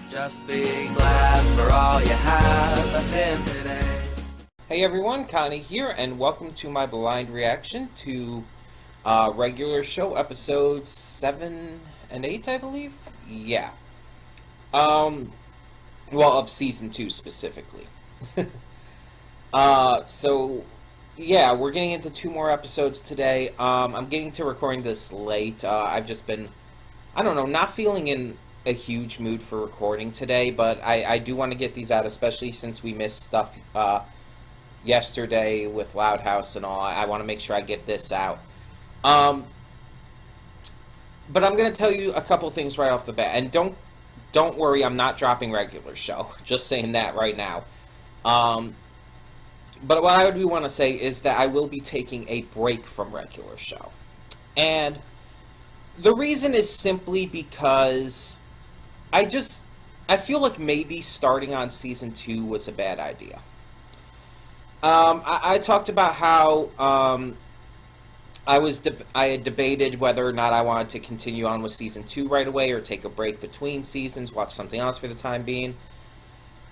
Just be glad for all you have that's in today. Hey everyone, Connie here, and welcome to my blind reaction to regular show episodes 7 and 8, I believe? Yeah. Well, of season 2 specifically. So, yeah, we're getting into 2 more episodes today. I'm getting to recording this late. I've just been, I don't know, not feeling in a huge mood for recording today, but I do want to get these out, especially since we missed stuff yesterday with Loud House and all. I want to make sure I get this out. But I'm going to tell you a couple things right off the bat, and don't worry, I'm not dropping regular show. Just saying that right now. But what I do want to say is that I will be taking a break from regular show. And the reason is simply because I feel like maybe starting on season 2 was a bad idea. I talked about how I had debated whether or not I wanted to continue on with season 2 right away or take a break between seasons, watch something else for the time being.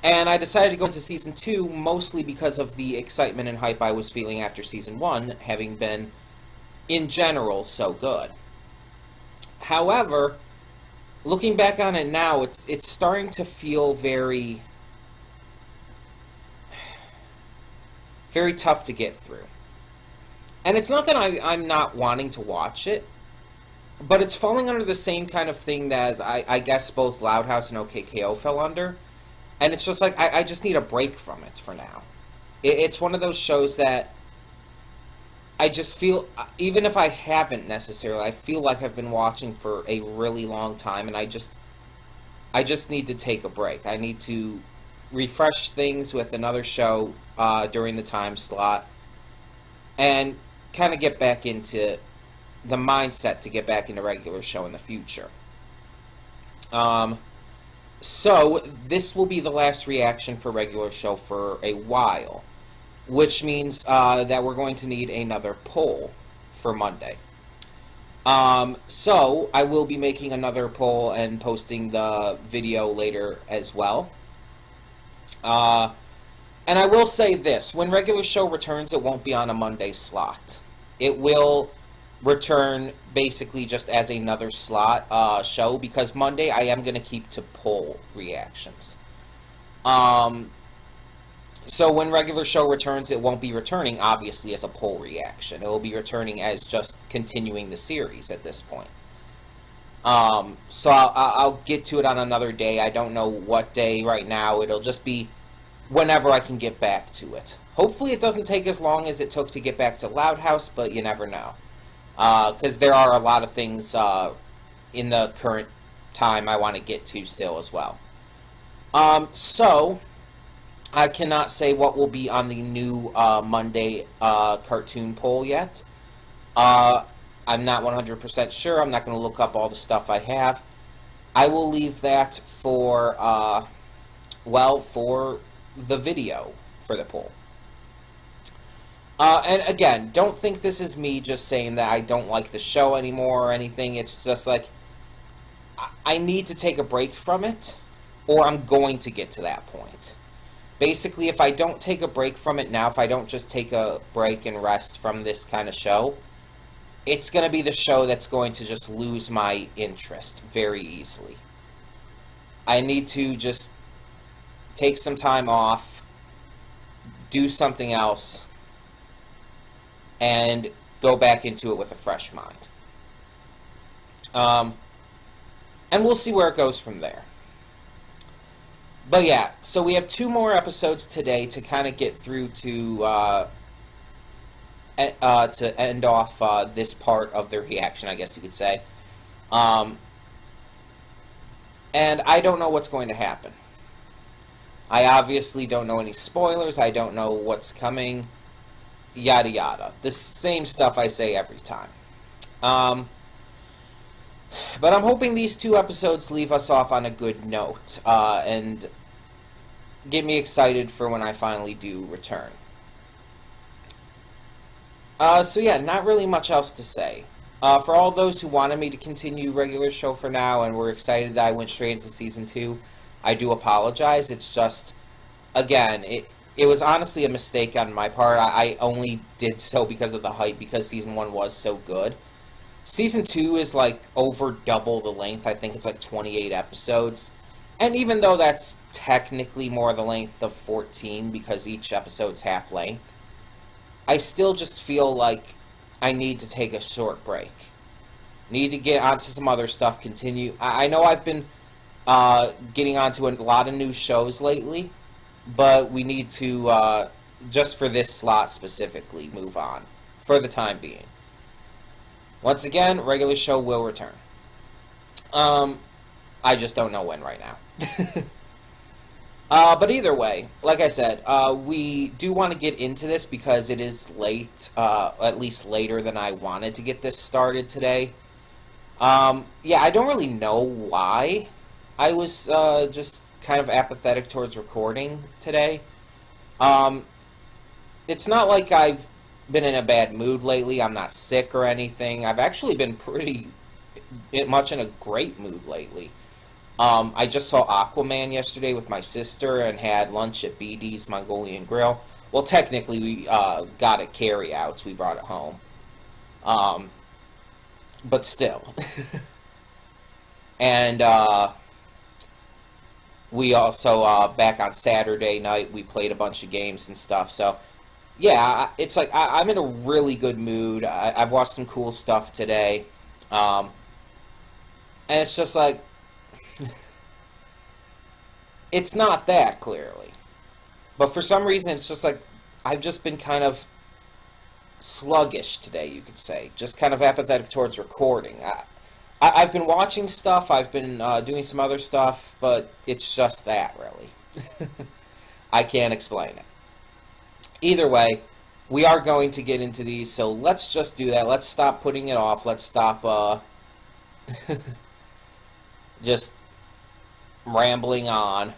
And I decided to go into season 2 mostly because of the excitement and hype I was feeling after season 1, having been, in general, so good. However, looking back on it now, it's starting to feel very tough to get through. And it's not that I'm not wanting to watch it, but it's falling under the same kind of thing that I guess both Loud House and OKKO fell under. And it's just like, I just need a break from it for now. It's one of those shows that I just feel, even if I haven't necessarily, I feel like I've been watching for a really long time, and I just need to take a break. I need to refresh things with another show during the time slot, and kind of get back into the mindset to get back into regular show in the future. So, this will be the last reaction for regular show for a while, which means that we're going to need another poll for Monday. So, I will be making another poll and posting the video later as well. And I will say this, when regular show returns, it won't be on a Monday slot. It will return basically just as another slot show, because Monday I am going to keep to poll reactions. So when regular show returns, it won't be returning obviously as a poll reaction. It will be returning as just continuing the series at this point. So I'll get to it on another day. I don't know what day right now. It'll just be whenever I can get back to it. Hopefully it doesn't take as long as it took to get back to Loud House, but you never know. Because there are a lot of things in the current time I want to get to still as well. So, I cannot say what will be on the new Monday cartoon poll yet. I'm not 100% sure. I'm not going to look up all the stuff I have. I will leave that for, for the video for the poll. And again, don't think this is me just saying that I don't like the show anymore or anything. It's just like, I need to take a break from it, or I'm going to get to that point. Basically, if I don't take a break from it now, if I don't just take a break and rest from this kind of show, it's going to be the show that's going to just lose my interest very easily. I need to just take some time off, do something else, and go back into it with a fresh mind. And we'll see where it goes from there. But yeah, so we have 2 more episodes today to kind of get through to end off this part of the reaction, I guess you could say. And I don't know what's going to happen. I obviously don't know any spoilers. I don't know what's coming. Yada yada. The same stuff I say every time. But I'm hoping these 2 episodes leave us off on a good note, and get me excited for when I finally do return. So yeah, not really much else to say. For all those who wanted me to continue regular show for now and were excited that I went straight into Season 2, I do apologize. It's just, again, it was honestly a mistake on my part. I only did so because of the hype, because Season 1 was so good. Season 2 is like over double the length. I think it's like 28 episodes. And even though that's technically more the length of 14 because each episode's half length, I still just feel like I need to take a short break. Need to get onto some other stuff, continue. I know I've been getting onto a lot of new shows lately, but we need to, just for this slot specifically, move on for the time being. Once again, regular show will return. I just don't know when right now. But either way, like I said, we do want to get into this because it is late, at least later than I wanted to get this started today. Yeah, I don't really know why I was just kind of apathetic towards recording today. It's not like I've been in a bad mood lately. I'm not sick or anything. I've actually been pretty much in a great mood lately. I just saw Aquaman yesterday with my sister and had lunch at BD's Mongolian Grill. Well, technically, we got it carry-outs. We brought it home. But still. And we also, back on Saturday night, we played a bunch of games and stuff. So, yeah, it's like I'm in a really good mood. I've watched some cool stuff today. And it's just like, it's not that, clearly. But for some reason, it's just like, I've just been kind of sluggish today, you could say. Just kind of apathetic towards recording. I've been watching stuff, I've been doing some other stuff, but it's just that, really. I can't explain it. Either way, we are going to get into these, so let's just do that. Let's stop putting it off. Let's stop just rambling on,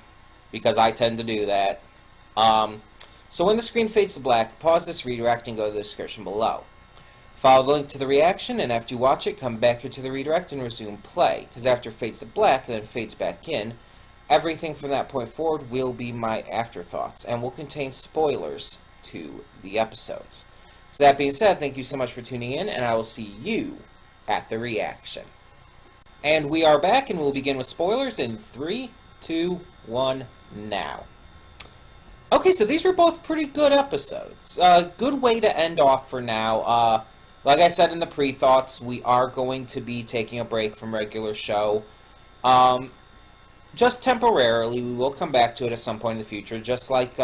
because I tend to do that. So when the screen fades to black, pause this redirect and go to the description below. Follow the link to the reaction, and after you watch it, come back here to the redirect and resume play, because after it fades to black and then fades back in, everything from that point forward will be my afterthoughts, and will contain spoilers to the episodes. So that being said, thank you so much for tuning in, and I will see you at the reaction. And we are back, and we'll begin with spoilers in 3, 2, 1, now. Okay, so these were both pretty good episodes. Good way to end off for now. Like I said in the pre-thoughts, we are going to be taking a break from regular show. Just temporarily. We will come back to it at some point in the future, just like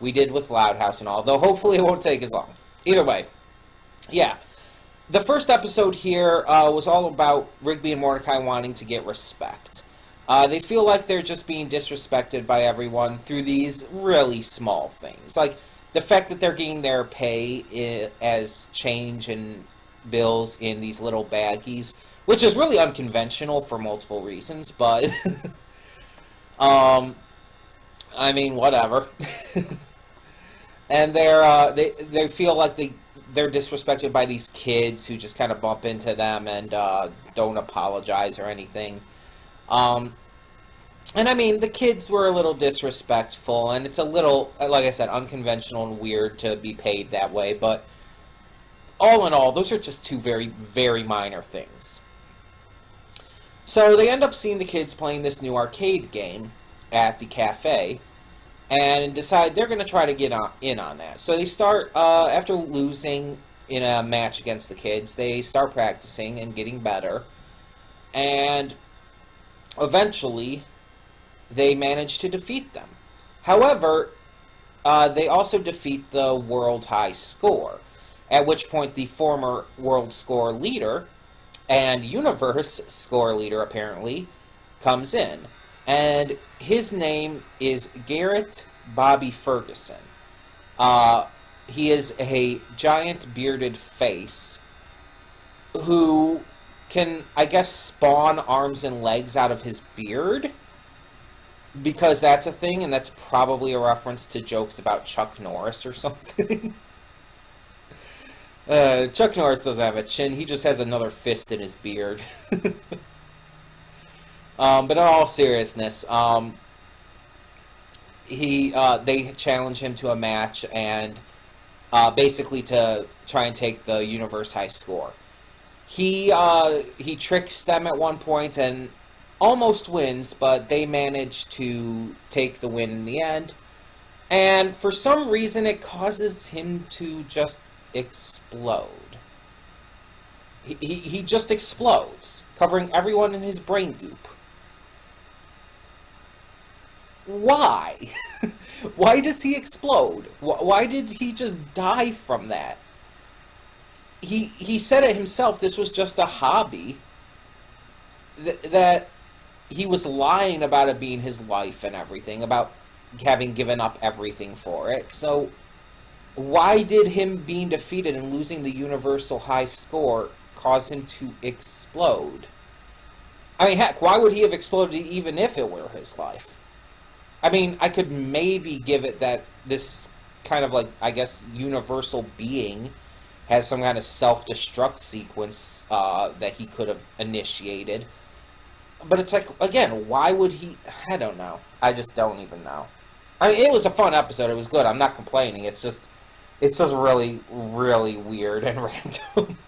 we did with Loud House and all, though hopefully it won't take as long. Either way, yeah. The first episode here was all about Rigby and Mordecai wanting to get respect. They feel like they're just being disrespected by everyone through these really small things. Like, the fact that they're getting their pay as change and bills in these little baggies, which is really unconventional for multiple reasons, but, I mean, whatever. And they feel like they're disrespected by these kids who just kind of bump into them and don't apologize or anything. And I mean, the kids were a little disrespectful, and it's a little, like I said, unconventional and weird to be paid that way, but all in all, those are just two very, very minor things. So they end up seeing the kids playing this new arcade game at the cafe, and decide they're going to try to get in on that. So they start, after losing in a match against the kids, they start practicing and getting better, and eventually they manage to defeat them. However, they also defeat the world high score, at which point the former world score leader and universe score leader, apparently, comes in. And his name is Garrett Bobby Ferguson. He is a giant bearded face who can, I guess, spawn arms and legs out of his beard, because that's a thing, and that's probably a reference to jokes about Chuck Norris or something. Chuck Norris doesn't have a chin, he just has another fist in his beard. But in all seriousness, they challenge him to a match and basically to try and take the universe high score. He tricks them at one point and almost wins, but they manage to take the win in the end. And for some reason, it causes him to just explode. He just explodes, covering everyone in his brain goop. Why? Why does he explode? Why did he just die from that? He said it himself, this was just a hobby. That he was lying about it being his life and everything, about having given up everything for it. So why did him being defeated and losing the universal high score cause him to explode? I mean, heck, why would he have exploded even if it were his life? I mean, I could maybe give it that this kind of, like, I guess, universal being has some kind of self-destruct sequence that he could have initiated. But it's like, again, why would he? I don't know. I just don't even know. I mean, it was a fun episode. It was good. I'm not complaining. It's just really, really weird and random.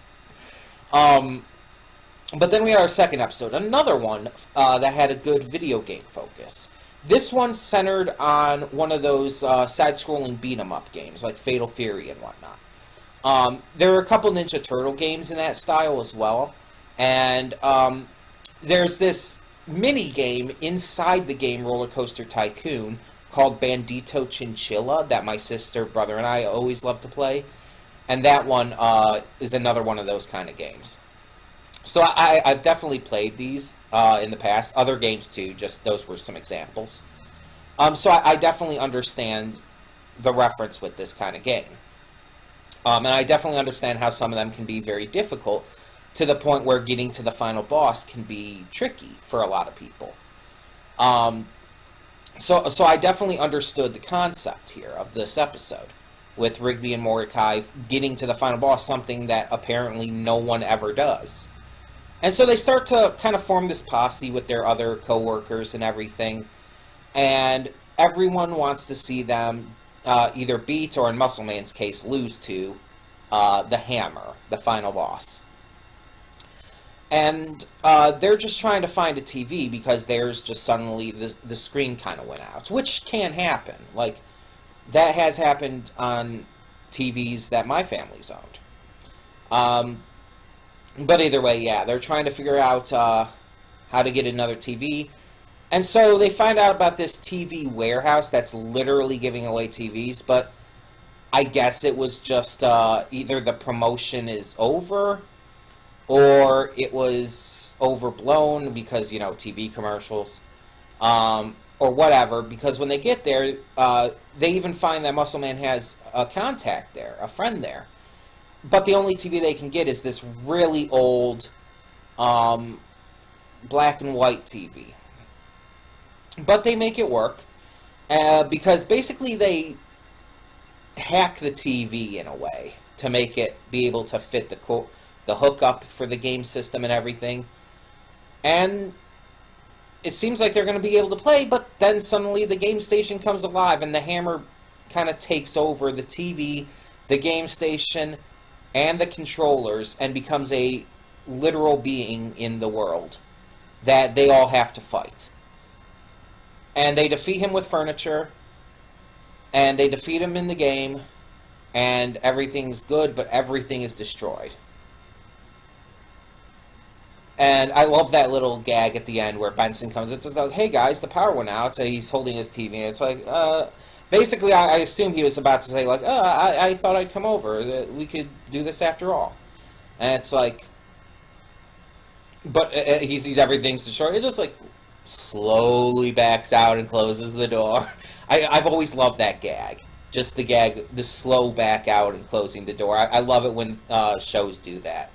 But then we had our second episode, another one that had a good video game focus. This one centered on one of those side-scrolling beat-em-up games, like Fatal Fury and whatnot. There were a couple Ninja Turtle games in that style as well, and there's this mini-game inside the game Roller Coaster Tycoon called Bandito Chinchilla that my sister, brother, and I always love to play, and that one is another one of those kind of games. So I've definitely played these in the past. Other games too, just those were some examples. So I definitely understand the reference with this kind of game. And I definitely understand how some of them can be very difficult to the point where getting to the final boss can be tricky for a lot of people. So I definitely understood the concept here of this episode, with Rigby and Mordecai getting to the final boss, something that apparently no one ever does. And so they start to kind of form this posse with their other co-workers and everything. And everyone wants to see them either beat, or in Muscle Man's case, lose to the Hammer, the final boss. And they're just trying to find a TV because there's just suddenly the screen kind of went out, which can happen. Like, that has happened on TVs that my family's owned. But either way, yeah, they're trying to figure out how to get another TV. And so they find out about this TV warehouse that's literally giving away TVs, but I guess it was just either the promotion is over or it was overblown because, you know, TV commercials, or whatever, because when they get there, they even find that Muscle Man has a contact there, a friend there. But the only TV they can get is this really old black and white TV. But they make it work because basically they hack the TV in a way to make it be able to fit the hookup for the game system and everything. And it seems like they're going to be able to play, but then suddenly the game station comes alive and the Hammer kind of takes over the TV, the game station, and the controllers, and becomes a literal being in the world that they all have to fight. And they defeat him with furniture, and they defeat him in the game, and everything's good, but everything is destroyed. And I love that little gag at the end where Benson comes. It's just like, hey guys, the power went out. So he's holding his TV. And it's like, basically, I assume he was about to say, like, I thought I'd come over. That we could do this after all. And it's like, but he sees everything's destroyed. It's just like, slowly backs out and closes the door. I've always loved that gag. Just the gag, the slow back out and closing the door. I love it when shows do that.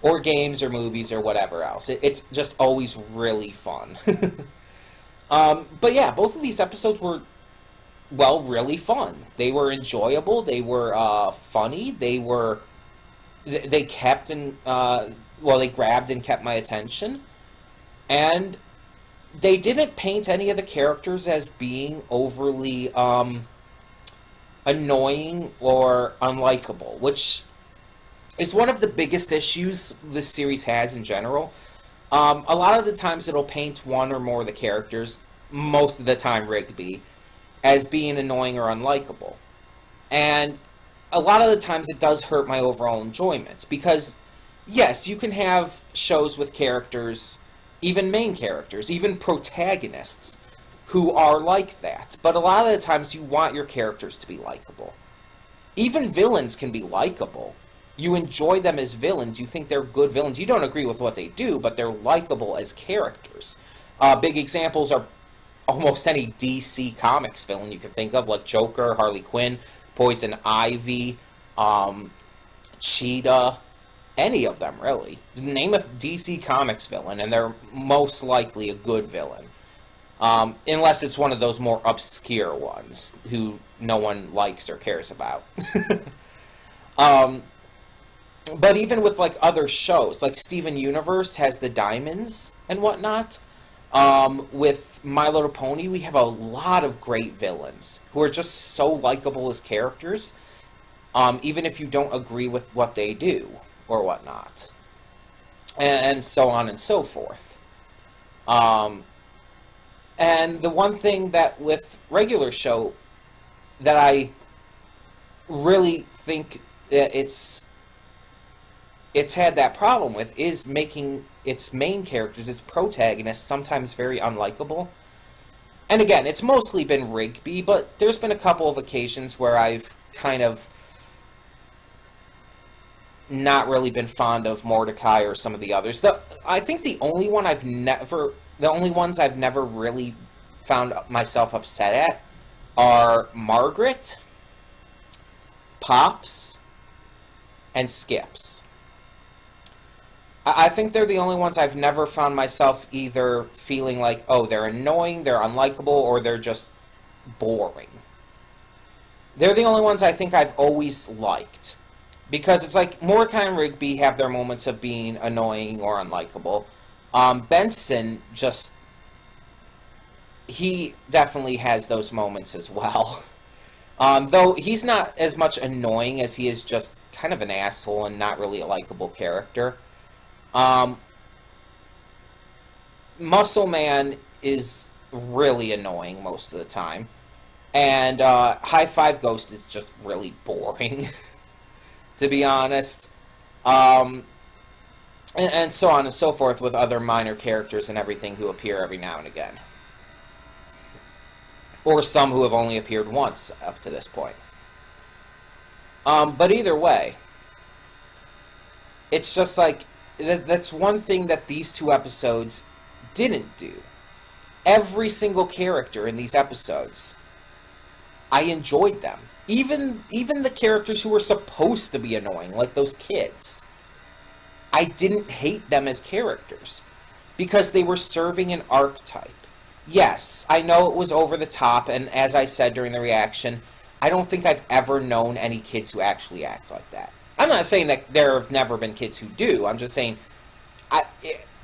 Or games or movies or whatever else. It's just always really fun. But yeah, both of these episodes were, well, really fun. They were enjoyable. They were funny. They kept and, they grabbed and kept my attention. And they didn't paint any of the characters as being overly annoying or unlikable, which is one of the biggest issues this series has in general. A lot of the times it'll paint one or more of the characters, most of the time Rigby, as being annoying or unlikable. And a lot of the times it does hurt my overall enjoyment, because yes, you can have shows with characters, even main characters, even protagonists, who are like that. But a lot of the times you want your characters to be likable. Even villains can be likable. You enjoy them as villains. You think they're good villains. You don't agree with what they do, but they're likable as characters. Big examples are almost any DC Comics villain you can think of, like Joker, Harley Quinn, Poison Ivy, Cheetah, any of them, really. Name a DC Comics villain, and they're most likely a good villain. Unless it's one of those more obscure ones who no one likes or cares about. But even with, like, other shows, like Steven Universe has the Diamonds and whatnot. With My Little Pony, we have a lot of great villains who are just so likable as characters, even if you don't agree with what they do or whatnot. And so on and so forth. And the one thing that with regular show that I really think that it's had that problem with is making its main characters, its protagonists, sometimes very unlikable. And again, it's mostly been Rigby, but there's been a couple of occasions where I've kind of not really been fond of Mordecai or some of the others. I think the only ones I've never really found myself upset at are Margaret, Pops, and Skips. I think they're the only ones I've never found myself either feeling like, oh, they're annoying, they're unlikable, or they're just boring. They're the only ones I think I've always liked. Because it's like, Mordecai and Rigby have their moments of being annoying or unlikable. Benson just... he definitely has those moments as well. Though he's not as much annoying as he is just kind of an asshole and not really a likable character. Muscle Man is really annoying most of the time. And High Five Ghost is just really boring, to be honest. And so on and so forth with other minor characters and everything who appear every now and again. Or some who have only appeared once up to this point. But either way, it's just like, that's one thing that these two episodes didn't do. Every single character in these episodes, I enjoyed them. Even the characters who were supposed to be annoying, like those kids, I didn't hate them as characters, because they were serving an archetype. Yes, I know it was over the top, and as I said during the reaction, I don't think I've ever known any kids who actually act like that. I'm not saying that there have never been kids who do. I'm just saying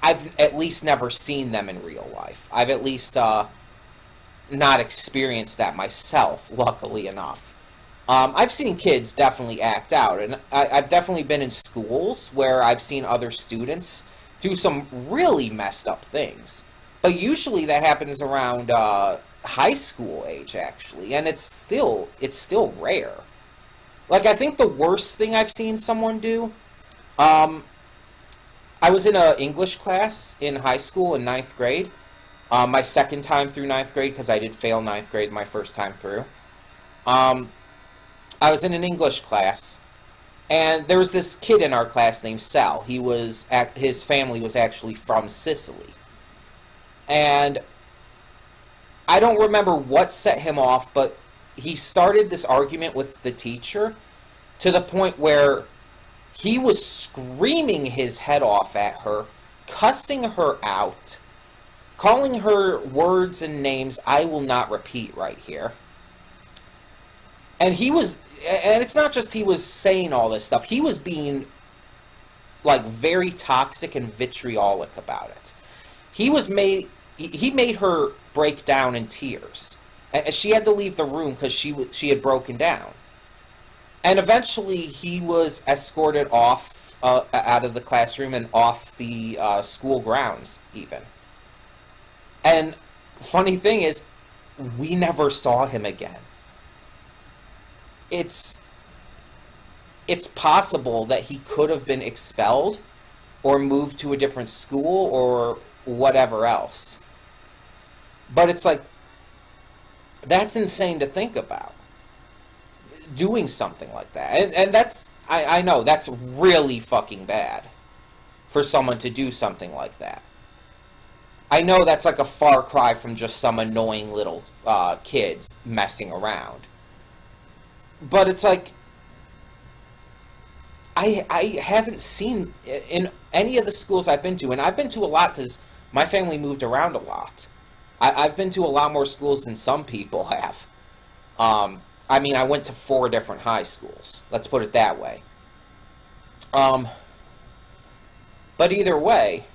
I've at least never seen them in real life. I've at least not experienced that myself, luckily enough. I've seen kids definitely act out, and I've definitely been in schools where I've seen other students do some really messed up things. But usually that happens around high school age, actually, and it's still rare. Like, I think the worst thing I've seen someone do, I was in an English class in high school in 9th grade, my second time through 9th grade, because I did fail 9th grade my first time through. I was in an English class, and there was this kid in our class named Sal. His family was actually from Sicily. And I don't remember what set him off, but he started this argument with the teacher to the point where he was screaming his head off at her, cussing her out, calling her words and names I will not repeat right here. And it's not just he was saying all this stuff, he was being, like, very toxic and vitriolic about it. He was he made her break down in tears. And she had to leave the room because she had broken down. And eventually he was escorted off out of the classroom and off the school grounds even. And funny thing is, we never saw him again. It's possible that he could have been expelled or moved to a different school or whatever else. But it's like, that's insane to think about. Doing something like that. And that's, I know, that's really fucking bad for someone to do something like that. I know that's like a far cry from just some annoying little kids messing around. But it's like, I haven't seen in any of the schools I've been to, and I've been to a lot because my family moved around a lot. I've been to a lot more schools than some people have. I mean, I went to 4 different high schools. Let's put it that way. But either way,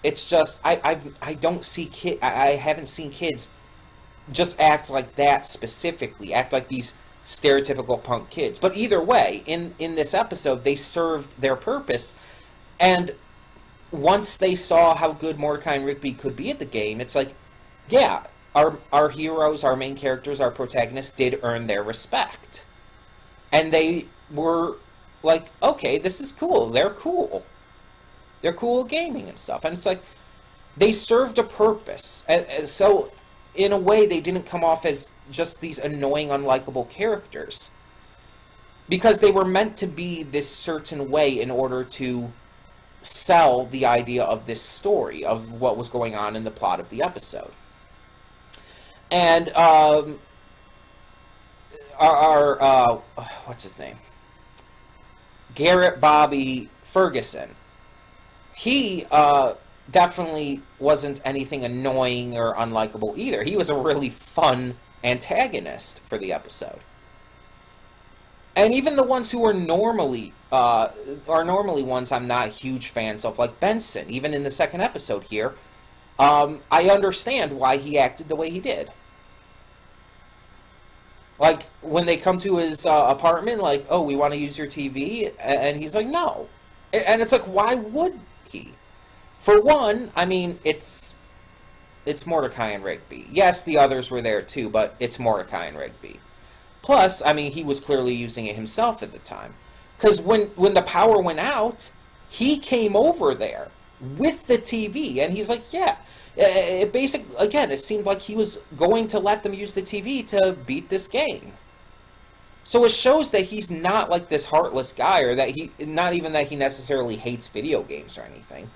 it's just I don't see I haven't seen kids just act like that specifically, act like these stereotypical punk kids. But either way, in this episode, they served their purpose, and once they saw how good Mordecai and Rigby could be at the game, it's like, yeah, our heroes, our main characters, our protagonists did earn their respect. And they were like, okay, this is cool. They're cool. They're cool at gaming and stuff. And it's like, they served a purpose. And so, in a way, they didn't come off as just these annoying, unlikable characters. Because they were meant to be this certain way in order to sell the idea of this story, of what was going on in the plot of the episode. And our what's his name? Garrett Bobby Ferguson. He definitely wasn't anything annoying or unlikable either. He was a really fun antagonist for the episode. And even the ones who are normally ones I'm not huge fans of, like Benson, even in the second episode here, I understand why he acted the way he did. Like, when they come to his apartment, like, oh, we want to use your TV, and he's like, no. And it's like, why would he? For one, I mean, it's Mordecai and Rigby. Yes, the others were there too, but it's Mordecai and Rigby. Plus, I mean, he was clearly using it himself at the time. Because when the power went out, he came over there with the TV, and he's like, yeah. It basically, again, it seemed like he was going to let them use the TV to beat this game. So it shows that he's not like this heartless guy, or that not even that he necessarily hates video games or anything.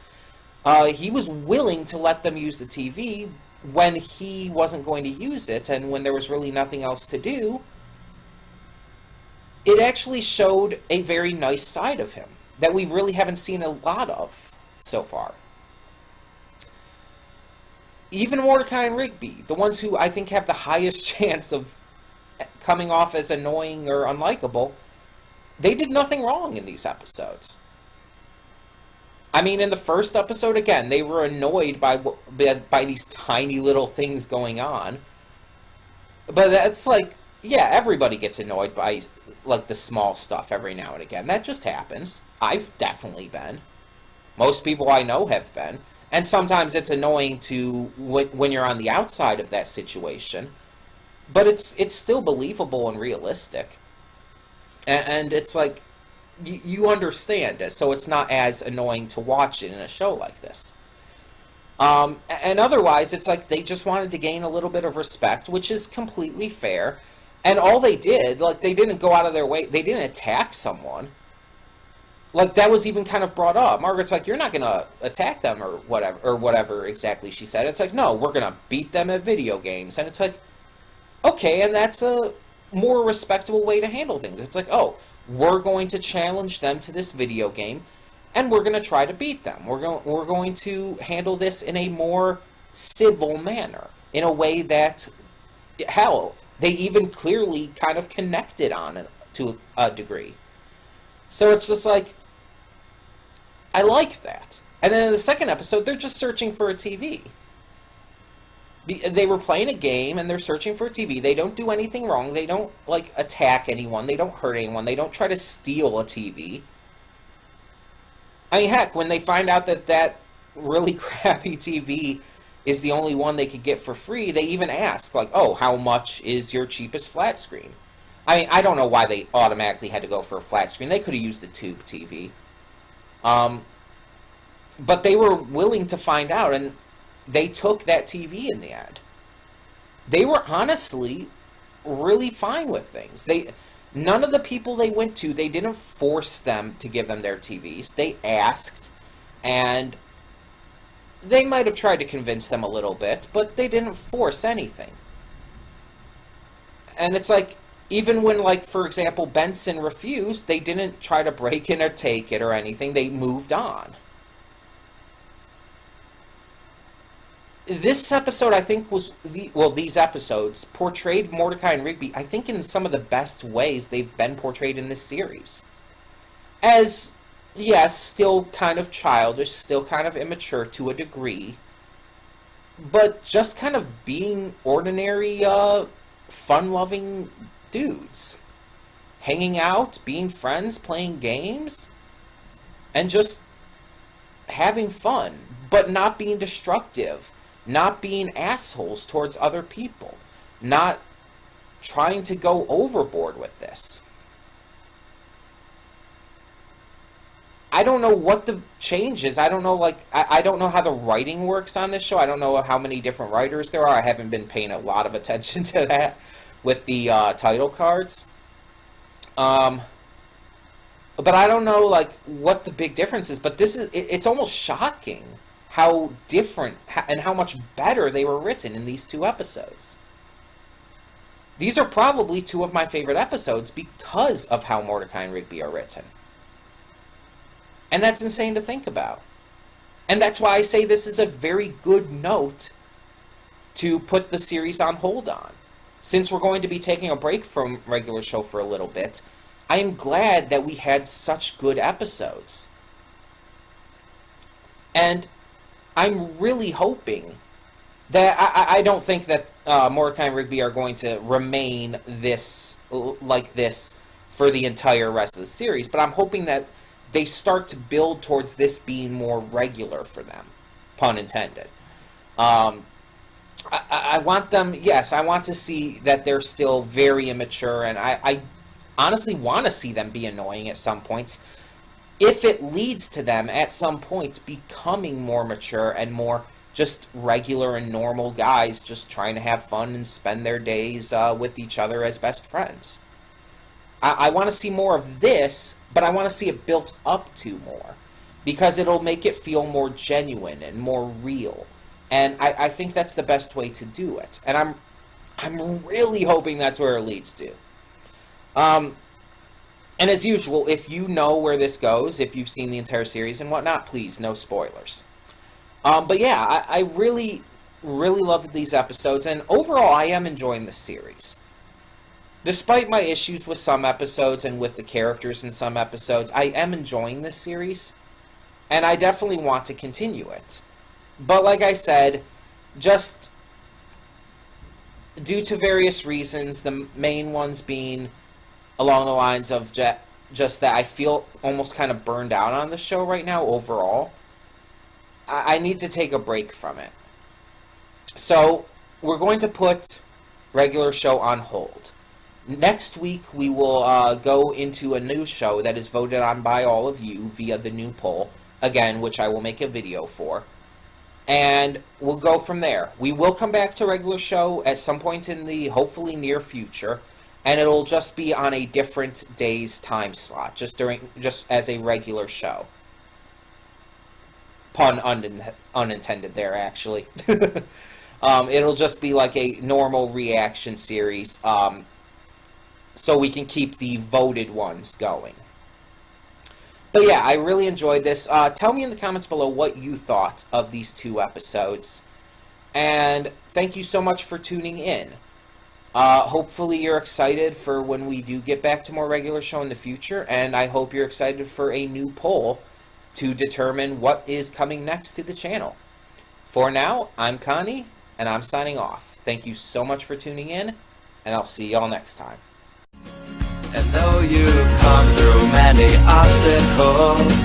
He was willing to let them use the TV when he wasn't going to use it, and when there was really nothing else to do. It actually showed a very nice side of him that we really haven't seen a lot of so far. Even Mordecai and Rigby, the ones who I think have the highest chance of coming off as annoying or unlikable, they did nothing wrong in these episodes. I mean, in the first episode, again, they were annoyed by these tiny little things going on. But that's like, yeah, everybody gets annoyed by like the small stuff every now and again. That just happens. I've definitely been. Most people I know have been. And sometimes it's annoying to when you're on the outside of that situation. But it's still believable and realistic. And it's like, you understand it, so it's not as annoying to watch it in a show like this. And otherwise, it's like they just wanted to gain a little bit of respect, which is completely fair. And all they did, like, they didn't go out of their way, they didn't attack someone. Like, that was even kind of brought up. Margaret's like, you're not going to attack them or whatever exactly she said. It's like, no, we're going to beat them at video games. And it's like, okay, and that's a more respectable way to handle things. It's like, oh, we're going to challenge them to this video game, and we're going to try to beat them. We're going to handle this in a more civil manner, in a way that, hell, they even clearly kind of connected on it to a degree. So it's just like, I like that. And then in the second episode, they're just searching for a TV. They were playing a game and they're searching for a TV. They don't do anything wrong. They don't, like, attack anyone. They don't hurt anyone. They don't try to steal a TV. I mean, heck, when they find out that that really crappy TV is the only one they could get for free, they even ask, like, oh, how much is your cheapest flat screen? I mean, I don't know why they automatically had to go for a flat screen. They could have used a tube TV. But they were willing to find out, and they took that TV in the end. They were honestly really fine with things. None of the people they went to, they didn't force them to give them their TVs. They asked, and they might have tried to convince them a little bit, but they didn't force anything. And it's like, even when, like, for example, Benson refused, they didn't try to break it or take it or anything. They moved on. This episode, I think, these episodes portrayed Mordecai and Rigby, I think, in some of the best ways they've been portrayed in this series. As, yes, still kind of childish, still kind of immature to a degree, but just kind of being ordinary, fun-loving dudes. Hanging out, being friends, playing games, and just having fun, but not being destructive. Not being assholes towards other people. Not trying to go overboard with this. I don't know what the change is. I don't know, like, I don't know how the writing works on this show. I don't know how many different writers there are. I haven't been paying a lot of attention to that with the title cards. But I don't know, like, what the big difference is. But it's almost shocking how different and how much better they were written in these two episodes. These are probably two of my favorite episodes because of how Mordecai and Rigby are written. And that's insane to think about. And that's why I say this is a very good note to put the series on hold on. Since we're going to be taking a break from regular show for a little bit, I am glad that we had such good episodes. And I'm really hoping that I don't think that Mordecai and Rigby are going to remain like this for the entire rest of the series, but I'm hoping that they start to build towards this being more regular for them, pun intended. I want them, yes, I want to see that they're still very immature, and I honestly want to see them be annoying at some points, if it leads to them, at some point, becoming more mature and more just regular and normal guys just trying to have fun and spend their days with each other as best friends. I want to see more of this, but I want to see it built up to more, because it'll make it feel more genuine and more real. And I think that's the best way to do it. And I'm really hoping that's where it leads to. And as usual, if you know where this goes, if you've seen the entire series and whatnot, please, no spoilers. But yeah, I really, really loved these episodes, and overall, I am enjoying this series. Despite my issues with some episodes and with the characters in some episodes, I am enjoying this series, and I definitely want to continue it. But like I said, just due to various reasons, the main ones being along the lines of just that I feel almost kind of burned out on the show right now overall. I need to take a break from it. So, we're going to put regular show on hold. Next week, we will go into a new show that is voted on by all of you via the new poll, again, which I will make a video for. And we'll go from there. We will come back to regular show at some point in the hopefully near future, and it'll just be on a different day's time slot, just as a regular show. Pun unintended there, actually. It'll just be like a normal reaction series, so we can keep the voted ones going. But yeah, I really enjoyed this. Tell me in the comments below what you thought of these two episodes. And thank you so much for tuning in. Hopefully you're excited for when we do get back to more regular show in the future, and I hope you're excited for a new poll to determine what is coming next to the channel. For now, I'm Connie, and I'm signing off. Thank you so much for tuning in, and I'll see y'all next time. And though you've come through many obstacles,